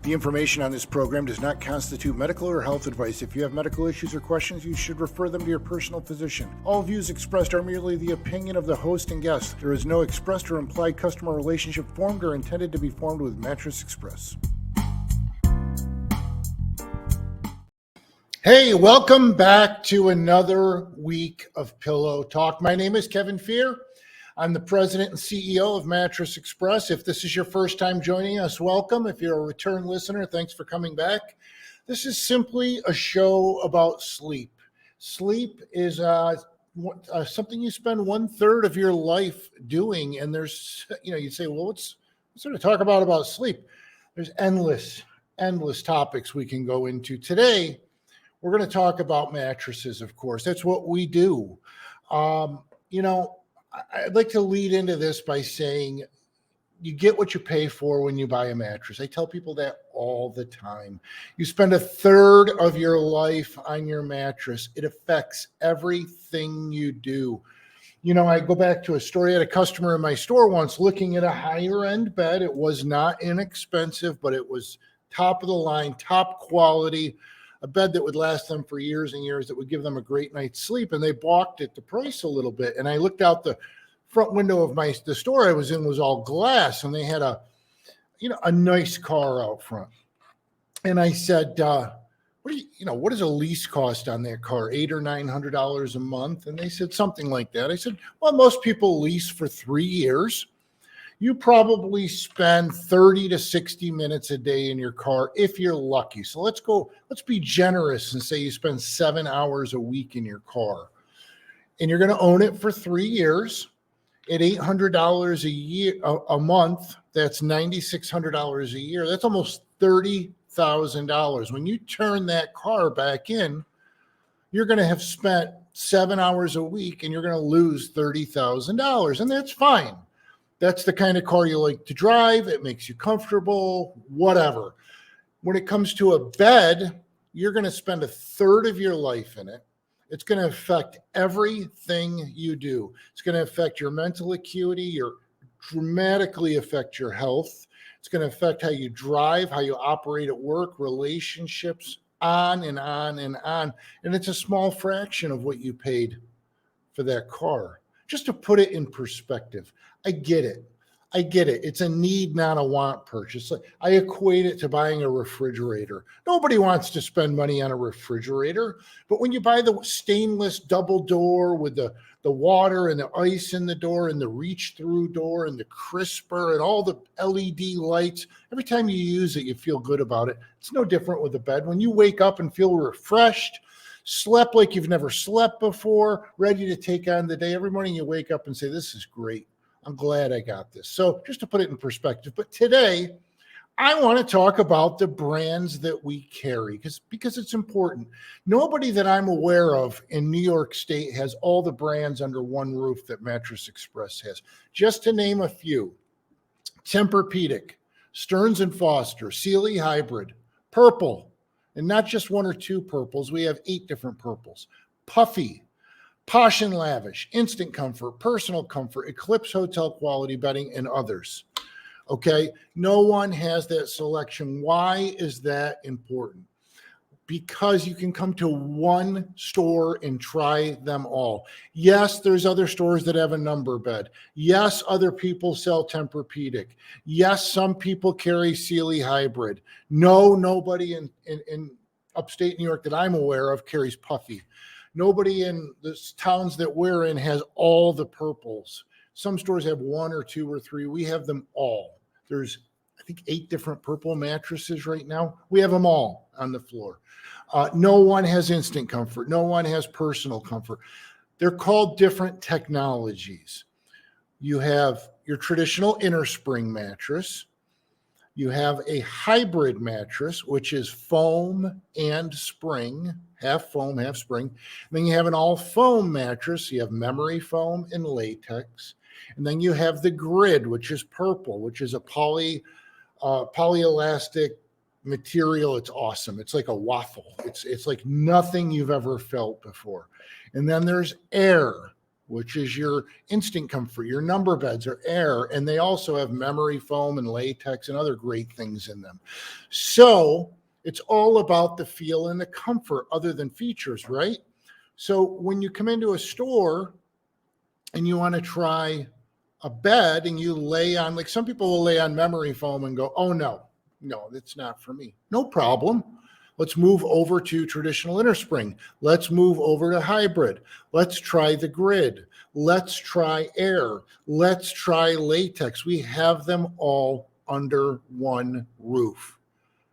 The information on this program does not constitute medical or health advice. If you have medical issues or questions, you should refer them to your personal physician. All views expressed are merely the opinion of the host and guest. There is no expressed or implied customer relationship formed or intended to be formed with Mattress Express. Hey, welcome back to another week of Pillow Talk. My name is Kevin Fear. I'm the president and CEO of Mattress Express. If this is your first time joining us, welcome. If you're a return listener, thanks for coming back. This is simply a show about sleep. Sleep is something you spend 1/3 of your life doing. And there's, you'd say, well, what's there to talk about sleep? There's endless topics we can go into. Today, we're going to talk about mattresses, of course. That's what we do. I'd like to lead into this by saying you get what you pay for when you buy a mattress. I tell people that all the time. You spend 1/3 of your life on your mattress. It affects everything you do. I go back to a story. I had a customer in my store once looking at a higher end bed. It was not inexpensive, but it was top of the line, top quality, a bed that would last them for years and years, that would give them a great night's sleep. And they balked at the price a little bit. And I looked out the front window of the store I was in was all glass, and they had a nice car out front. And I said, what does a lease cost on that car? $800 or $900 a month? And they said something like that. I said, well, most people lease for 3 years. You probably spend 30 to 60 minutes a day in your car if you're lucky. So let's be generous and say you spend 7 hours a week in your car. And you're going to own it for 3 years at $800 a year, a month. That's $9,600 a year. That's almost $30,000. When you turn that car back in, you're going to have spent 7 hours a week and you're going to lose $30,000. And that's fine. That's the kind of car you like to drive. It makes you comfortable, whatever. When it comes to a bed, you're going to spend 1/3 of your life in it. It's going to affect everything you do. It's going to affect your mental acuity, dramatically affect your health. It's going to affect how you drive, how you operate at work, relationships, on and on and on. And it's a small fraction of what you paid for that car. Just to put it in perspective, I get it. It's a need, not a want purchase. I equate it to buying a refrigerator. Nobody wants to spend money on a refrigerator, but when you buy the stainless double door with the water and the ice in the door and the reach through door and the crisper and all the LED lights, every time you use it, you feel good about it. It's no different with a bed. When you wake up and feel refreshed, slept like you've never slept before, ready to take on the day. Every morning you wake up and say, this is great. I'm glad I got this. So just to put it in perspective, but today I want to talk about the brands that we carry because it's important. Nobody that I'm aware of in New York State has all the brands under one roof that Mattress Express has. Just to name a few: Tempur-Pedic, Stearns & Foster, Sealy Hybrid, Purple, and not just one or two purples. We have 8 different purples. Puffy, Posh and Lavish, Instant Comfort, Personal Comfort, Eclipse Hotel Quality Bedding, and others. Okay, no one has that selection. Why is that important? Because you can come to one store and try them all. Yes, there's other stores that have a number bed. Yes, other people sell Tempur-Pedic. Yes, some people carry Sealy Hybrid. No, nobody in upstate New York that I'm aware of carries Puffy. Nobody in the towns that we're in has all the purples. Some stores have 1 or 2 or 3. We have them all. There's, I think, 8 different purple mattresses right now. We have them all on the floor. No one has Instant Comfort. No one has Personal Comfort. They're called different technologies. You have your traditional inner spring mattress. You have a hybrid mattress, which is foam and spring, half foam, half spring. And then you have an all foam mattress. You have memory foam and latex. And then you have the grid, which is purple, which is a polyelastic material. It's awesome. It's like a waffle. It's like nothing you've ever felt before. And then there's air, which is your instant comfort. Your number beds are air, and they also have memory foam and latex and other great things in them. So it's all about the feel and the comfort other than features, right? So when you come into a store and you want to try a bed and you lay on, like some people will lay on memory foam and go, oh no, that's not for me. No problem. Let's move over to traditional innerspring. Let's move over to hybrid. Let's try the grid. Let's try air. Let's try latex. We have them all under one roof.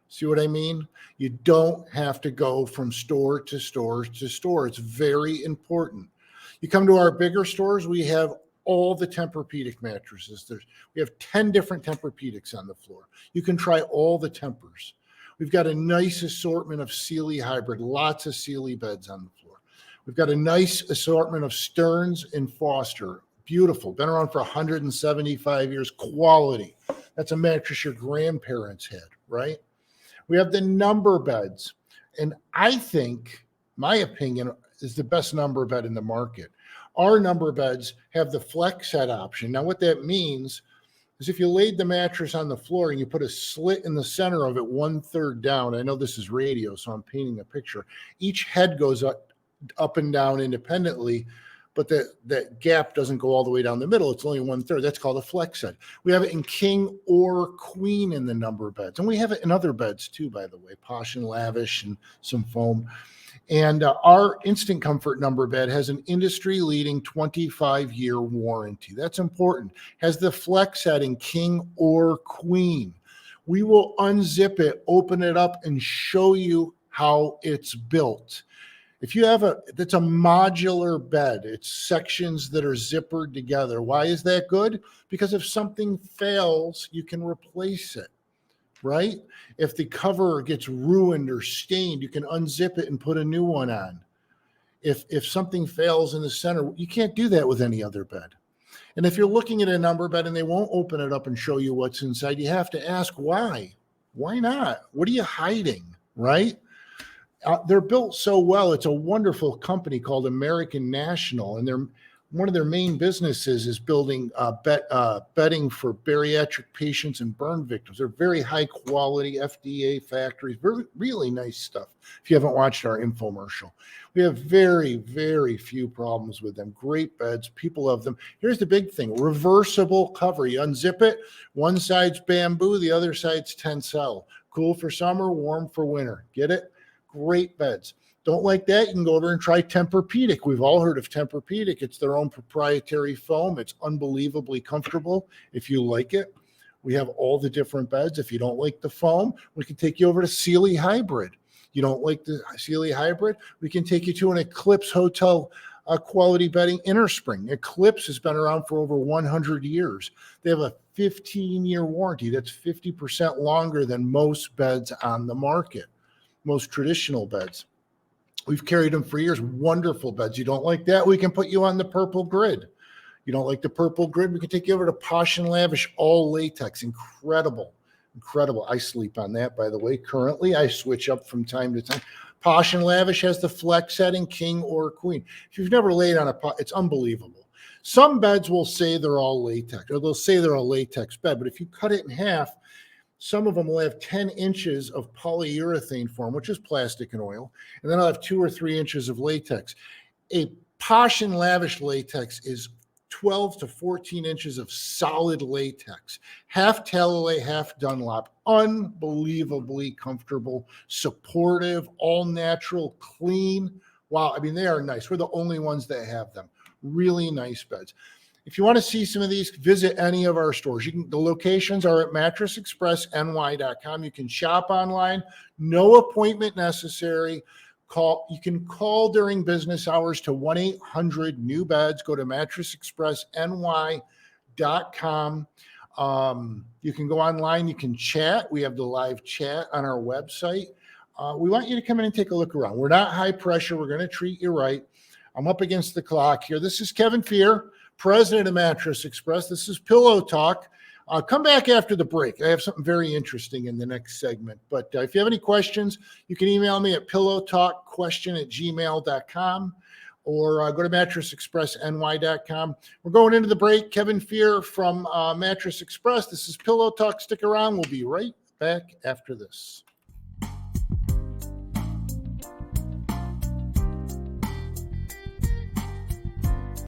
See what I mean? You don't have to go from store to store to store. It's very important. You come to our bigger stores, we have all the Tempur-Pedic mattresses. We have 10 different Tempur-Pedics on the floor. You can try all the Tempurs. We've got a nice assortment of Sealy hybrid, lots of Sealy beds on the floor. We've got a nice assortment of Stearns and Foster. Beautiful. Been around for 175 years. Quality. That's a mattress your grandparents had, right? We have the number beds. And I think, my opinion, is the best number bed in the market. Our number beds have the flex set option. Now, what that means is if you laid the mattress on the floor and you put a slit in the center of it 1/3 down, I know this is radio, so I'm painting a picture. Each head goes up and down independently, but that gap doesn't go all the way down the middle. It's only 1/3. That's called a flex set. We have it in king or queen in the number beds. And we have it in other beds too, by the way, Posh and Lavish and some foam. And our Instant Comfort number bed has an industry-leading 25-year warranty. That's important. Has the flex setting king or queen. We will unzip it, open it up, and show you how it's built. If you have that's a modular bed. It's sections that are zippered together. Why is that good? Because if something fails, you can replace it. Right? If the cover gets ruined or stained, you can unzip it and put a new one on. If something fails in the center, you can't do that with any other bed. And if you're looking at a number bed and they won't open it up and show you what's inside, you have to ask why. Why not? What are you hiding? Right? They're built so well. It's a wonderful company called American National, and one of their main businesses is building bedding for bariatric patients and burn victims. They're very high quality FDA factories, really nice stuff. If you haven't watched our infomercial, we have very, very few problems with them. Great beds. People love them. Here's the big thing. Reversible cover. You unzip it. One side's bamboo. The other side's Tencel. Cool for summer, warm for winter. Get it? Great beds. Don't like that? You can go over and try Tempur-Pedic. We've all heard of Tempur-Pedic. It's their own proprietary foam. It's unbelievably comfortable if you like it. We have all the different beds. If you don't like the foam, we can take you over to Sealy Hybrid. You don't like the Sealy Hybrid? We can take you to an Eclipse Hotel quality bedding innerspring. Eclipse has been around for over 100 years. They have a 15-year warranty. That's 50% longer than most beds on the market, most traditional beds. We've carried them for years. Wonderful beds. You don't like that? We can put you on the purple grid. You don't like the purple grid? We can take you over to Posh and Lavish, all latex. Incredible. I sleep on that, by the way. Currently, I switch up from time to time. Posh and Lavish has the flex setting, king or queen. If you've never laid on it's unbelievable. Some beds will say they're all latex, or they'll say they're a latex bed, but if you cut it in half, some of them will have 10 inches of polyurethane foam, which is plastic and oil, and then I'll have 2 or 3 inches of latex. A Posh and Lavish latex is 12 to 14 inches of solid latex, half Talalay, half Dunlop. Unbelievably comfortable, supportive, all natural, clean. Wow, I mean, they are nice. We're the only ones that have them. Really nice beds. If you want to see some of these, visit any of our stores. The locations are at mattressexpressny.com. You can shop online. No appointment necessary. You can call during business hours to 1-800-NEW-BEDS. Go to mattressexpressny.com. You can go online. You can chat. We have the live chat on our website. We want you to come in and take a look around. We're not high pressure. We're going to treat you right. I'm up against the clock here. This is Kevin Fear, president of Mattress Express. This is Pillow Talk. Come back after the break. I have something very interesting in the next segment. But if you have any questions, you can email me at pillowtalkquestion@gmail.com. or go to mattressexpressny.com. We're going into the break. Kevin Fear from Mattress Express. This is Pillow Talk. Stick around. We'll be right back after this.